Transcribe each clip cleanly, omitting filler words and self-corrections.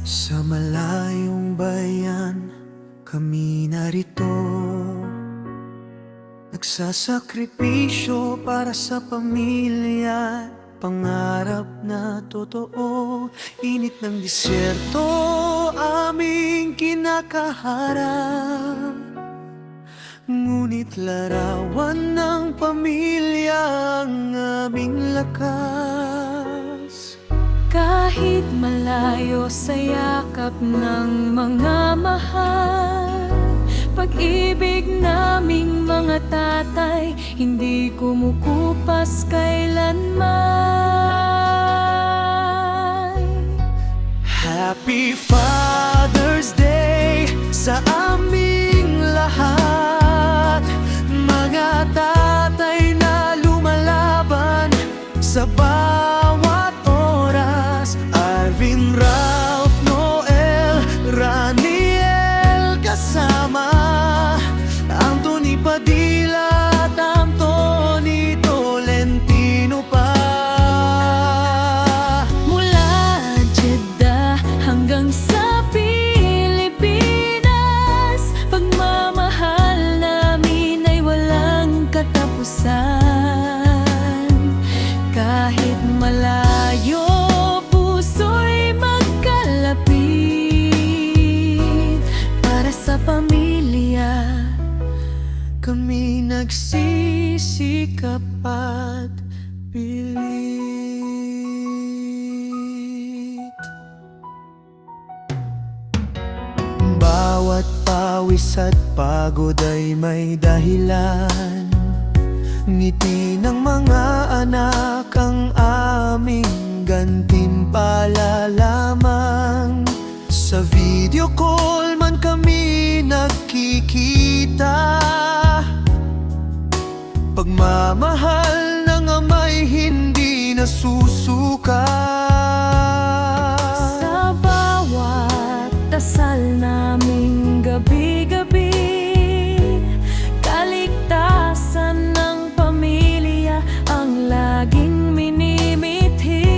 Sa malayong bayan, kami narito, nagsasakripisyo para sa pamilya, pangarap na totoo. Init ng disyerto, aming kinakaharap, ngunit larawan ng pamilya ang aming lakas. Kahit malayo sa yakap ng mga mahal, pag-ibig naming mga tatay hindi kumukupas kailanman. Happy Father's Day sa aming lahat, mga tatay na lumalaban sa bawat oras. Arvin, Ralph, Noel, Raniel kasama, Anthony Padilla at Anthony Tolentino pa. Mula Jeddah hanggang sa Pilipinas, pagmamahal namin ay walang katapusan. Kahit malayo, puso'y magkalapit. Para sa pamilya, Kami nagsisikap at pilit. Bawat pawis at pagod ay may dahilan. Ngiti ng mga anak ang aming gantimpala lamang. Sa video call man kami nagkikita, pagmamahal ng ama'y hindi nasusuka. sa bawat dasal naming gabi-gabi, kaligtasan ng pamilya ang laging minimithi.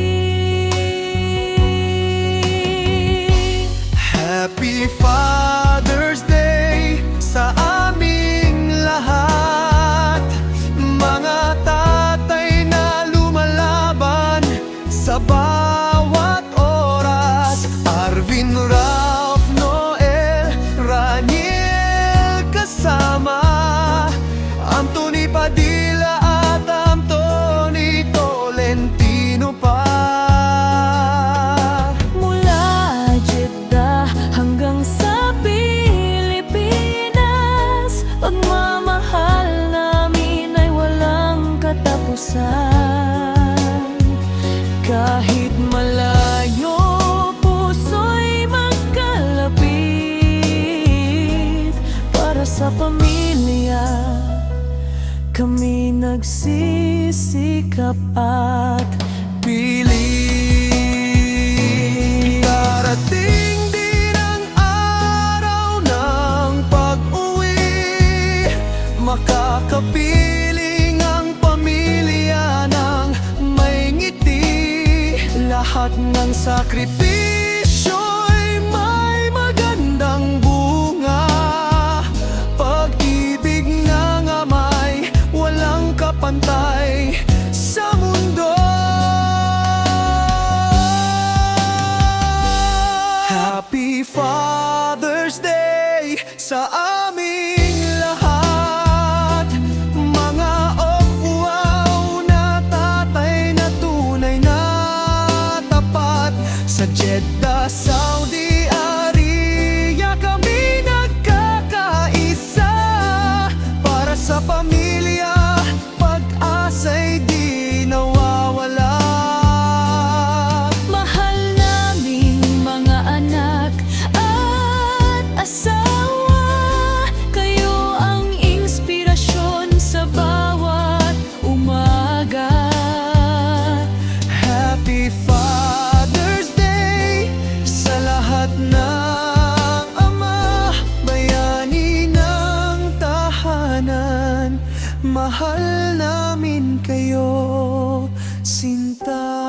Happy Father's Day sa aming lahat, mga tatay na lumalaban sa bawat oras. Arvin, Ralph, Noel, Raniel kasama, Anthony Padilla at Anthony Tolentino pa. Mula Jeddah hanggang sa Pilipinas, pagmamahal namin ay walang katapusan. Kahit malayo, puso'y magkalapit. Para sa pamilya, kami nagsisikap at pilit. Darating din ang araw ng pag-uwi, makakapiling ang pamilya ng may ngiti. Lahat ng sakripisyo'y may magandang bunga. Pag-ibig ng ama'y walang kapantay sa mundo. Happy Father's Day sa aming lahat, mga wow na tatay na tunay na tapat. Sa Jeddah, Saudi Arabia kami nagkakaisa. Para sa pamilya, pag-asa'y di nawawala. mahal naming mga anak at asawa. Kayo ang inspirasyon sa bawat umaga. Happy Father's Day sa lahat ng ama, bayani ng tahanan. Mahal namin kayo, sinta.